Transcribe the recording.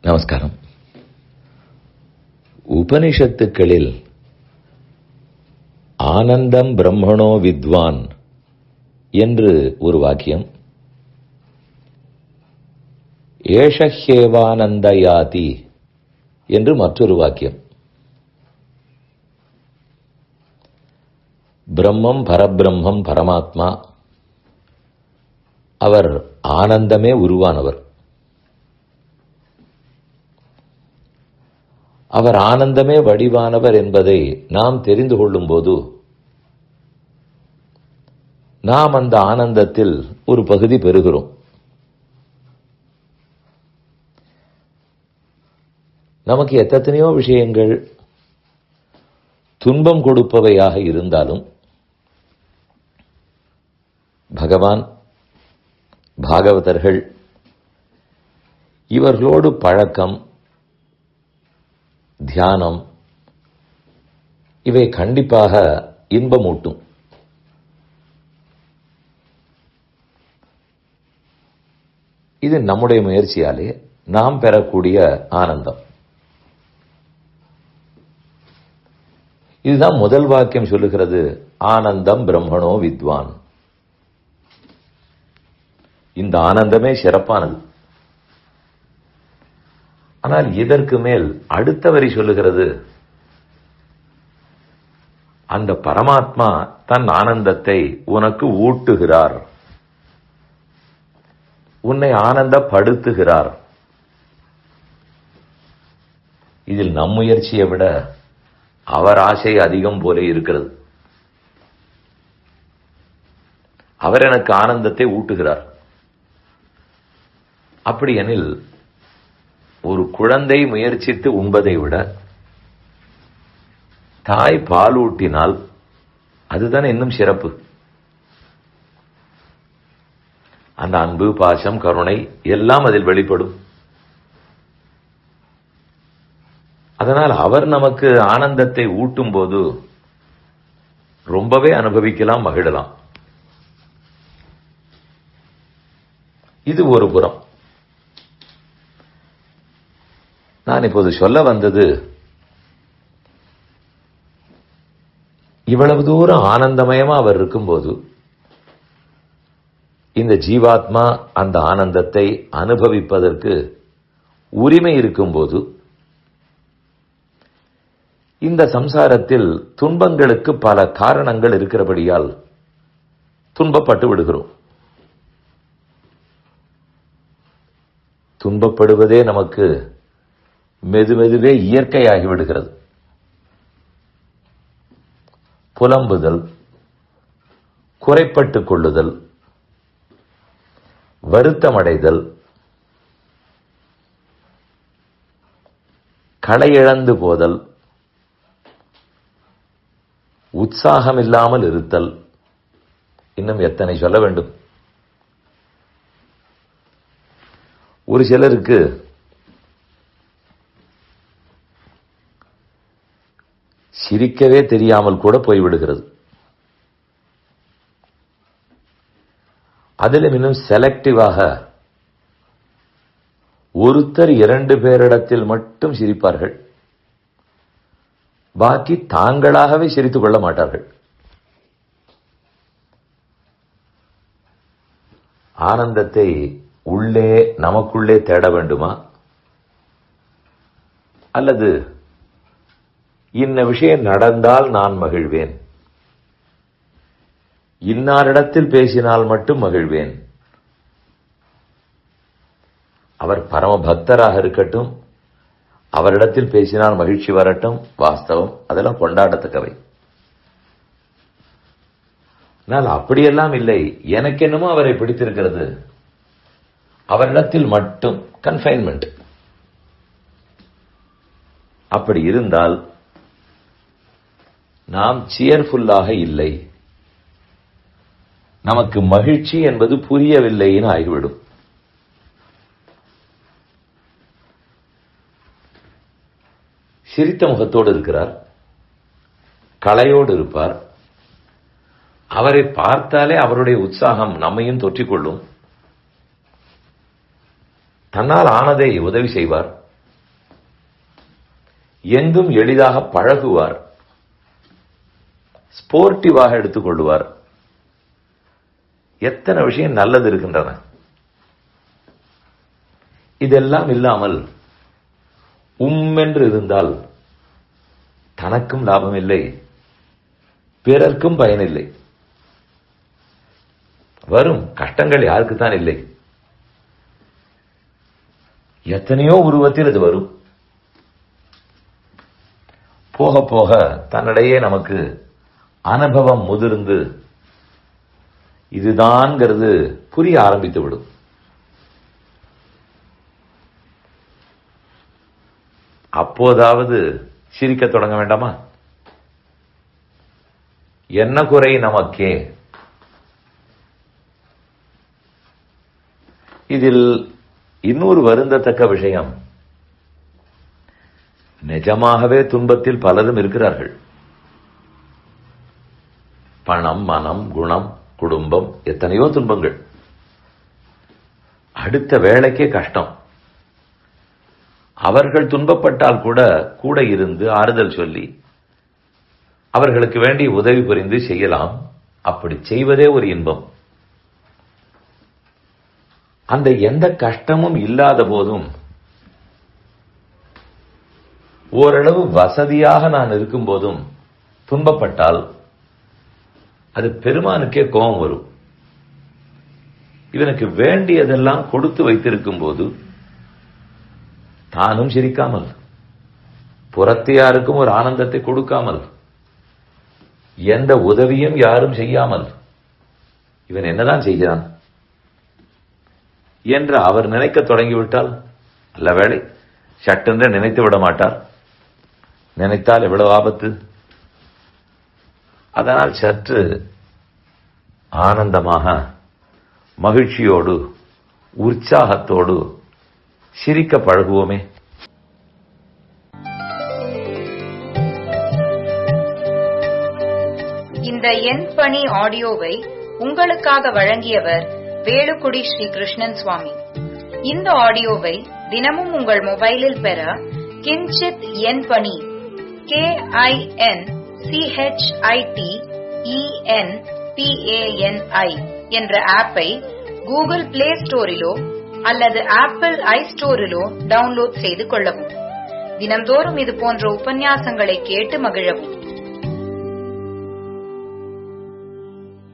நமஸ்காரம். உபனிஷத்துக்களில் ஆனந்தம் பிரம்மணோ வித்வான் என்று ஒரு வாக்கியம், ஏஷஹ்யேவானந்தயாதி என்று மற்றொரு வாக்கியம். பிரம்மம் பரபிரம்மம் பரமாத்மா, அவர் ஆனந்தமே உருவானவர். அவர் ஆனந்தமே வடிவானவர் என்பதை நாம் தெரிந்து கொள்ளும் போது நாம் அந்த ஆனந்தத்தில் ஒரு பகுதி பெறுகிறோம். நமக்கு எத்தனையோ விஷயங்கள் துன்பம் கொடுப்பவையாக இருந்தாலும் பகவான், பாகவதர்கள் இவர்களோடு பழக்கம், தியானம் இவை கண்டிப்பாக இன்பமூட்டும். இது நம்முடைய முயற்சியாலே நாம் பெறக்கூடிய ஆனந்தம். இதுதான் முதல் வாக்கியம் சொல்லுகிறது, ஆனந்தம் பிரம்மணோ வித்வான். இந்த ஆனந்தமே சிறப்பானது. ஆனால் இதற்கு மேல் அடுத்த வரி சொல்லுகிறது, அந்த பரமாத்மா தன் ஆனந்தத்தை உனக்கு ஊட்டுகிறார், உன்னை ஆனந்தப்படுத்துகிறார். இதில் நம் முயற்சியை விட அவர் ஆசை அதிகம் போல இருக்கிறது. அவர் எனக்கு ஆனந்தத்தை ஊட்டுகிறார். அப்படி எனில் ஒரு குழந்தை முயற்சித்து உண்பதை விட தாய் பாலூட்டினால் அதுதான் இன்னும் சிறப்பு. அந்த அன்பு, பாசம், கருணை எல்லாம் அதில் வெளிப்படும். அதனால் அவர் நமக்கு ஆனந்தத்தை ஊட்டும் போது ரொம்பவே அனுபவிக்கலாம், மகிழலாம். இது ஒரு புறம். நான் இப்போது சொல்ல வந்தது, இவ்வளவு தூரம் ஆனந்தமயமா அவர் இருக்கும்போது இந்த ஜீவாத்மா அந்த ஆனந்தத்தை அனுபவிப்பதற்கு உரிமை இருக்கும்போது இந்த சம்சாரத்தில் துன்பங்களுக்கு பல காரணங்கள் இருக்கிறபடியால் துன்பப்பட்டு விடுகிறோம். துன்பப்படுவதே நமக்கு மெதுமெதுவே இயற்கையாகி விடுகிறது. புலம்புதல், குறைப்பட்டுக் கொள்ளுதல், வருத்தமடைதல், களையிழந்து போதல், உற்சாகமில்லாமல் இருத்தல், இன்னும் எத்தனை சொல்ல வேண்டும். ஒரு சிலருக்கு சிரிக்கவே தெரியாமல் கூட போய்விடுகிறது. அதிலும் இன்னும் செலக்டிவாக ஒருத்தர் 2 பேரிடத்தில் மட்டும் சிரிப்பார்கள், பாக்கி தாங்களாகவே சிரித்துக் கொள்ள மாட்டார்கள். ஆனந்தத்தை உள்ளே நமக்குள்ளே தேட வேண்டுமா, அல்லது இன்ன விஷயம் நடந்தால் நான் மகிழ்வேன், இன்னாரிடத்தில் பேசினால் மட்டும் மகிழ்வேன், அவர் பரம பக்தராக இருக்கட்டும், அவரிடத்தில் பேசினால் மகிழ்ச்சி வரட்டும், வாஸ்தவம் அதெல்லாம் கொண்டாடத்தக்கவை. ஆனால் அப்படியெல்லாம் இல்லை, எனக்கு என்னமோ அவரை பிடித்திருக்கிறது, அவரிடத்தில் மட்டும் கன்ஃபைன்மெண்ட். அப்படி இருந்தால் நாம் சியர்ஃபுல்லாக இல்லை, நமக்கு மகிழ்ச்சி என்பது புரியவில்லைன்னு ஆகிவிடும். சிரித்த முகத்தோடு இருக்கிறார், களையோடு இருப்பார், அவரை பார்த்தாலே அவருடைய உற்சாகம் நம்மையும் தொற்றிக்கொள்ளும். தன்னால் ஆனதை உதவி செய்வார், எங்கும் எளிதாக பழகுவார், ஸ்போர்ட்டிவாக எடுத்துக்கொள்வார். எத்தனை விஷயம் நல்லது இருக்கின்றன. இதெல்லாம் இல்லாமல் என்று இருந்தால் தனக்கும் லாபம் இல்லை, பிறர்க்கும் பயனில்லை. வரும் கஷ்டங்கள் யாருக்குத்தான் இல்லை? எத்தனையோ உருவத்தில் அது வரும். போக போக தன்னிடையே நமக்கு அனுபவம் முதிர்ந்து இதுதான்ங்கிறது புரிய ஆரம்பித்து விடும். அப்போதாவது சிரிக்க தொடங்க வேண்டாமா? என்ன குறை நமக்கே? இதில் இன்னொரு வருந்தத்தக்க விஷயம், நிஜமாகவே துன்பத்தில் பலரும் இருக்கிறார்கள். பணம், மனம், குணம், குடும்பம், எத்தனையோ துன்பங்கள். அடுத்த வேளைக்கே கஷ்டம். அவர்கள் துன்பப்பட்டால் கூட இருந்து ஆறுதல் சொல்லி அவர்களுக்கு வேண்டிய உதவி புரிந்து செய்யலாம். அப்படி செய்வதே ஒரு இன்பம். அந்த எந்த கஷ்டமும் இல்லாத போதும் ஓரளவு வசதியாக நான் இருக்கும் போதும் துன்பப்பட்டால் அது பெருமானுக்கே கோபம் வரும். இவனுக்கு வேண்டியதெல்லாம் கொடுத்து வைத்திருக்கும் போது தானும் சிரிக்காமல், புறத்து யாருக்கும் ஒரு ஆனந்தத்தை கொடுக்காமல், எந்த உதவியும் யாரும் செய்யாமல் இவன் என்னதான் செய்கிறான் என்று அவர் நினைக்க தொடங்கிவிட்டால் நல்ல வேளை சட்டென்று நினைத்து விட மாட்டார். நினைத்தால் எவ்வளவு ஆபத்து. அதனால் சற்று ஆனந்தமாக, மகிழ்ச்சியோடு, உற்சாகத்தோடு சிரிக்க பழகுவோமே. இந்த என் பணி ஆடியோவை உங்களுக்காக வழங்கியவர் வேலுக்குடி ஸ்ரீ கிருஷ்ணன் சுவாமி. இந்த ஆடியோவை தினமும் உங்கள் மொபைலில் பெற கிஞ்சித் என் பணி KINCHITENPANI என்ற ஆப்பை கூகுள் பிளே ஸ்டோரிலோ அல்லது ஆப்பிள் ஐஸ்டோரிலோ டவுன்லோட் செய்து கொள்ளவும். தினம்தோறும் இது போன்ற உபன்யாசங்களை கேட்டு மகிழவும்.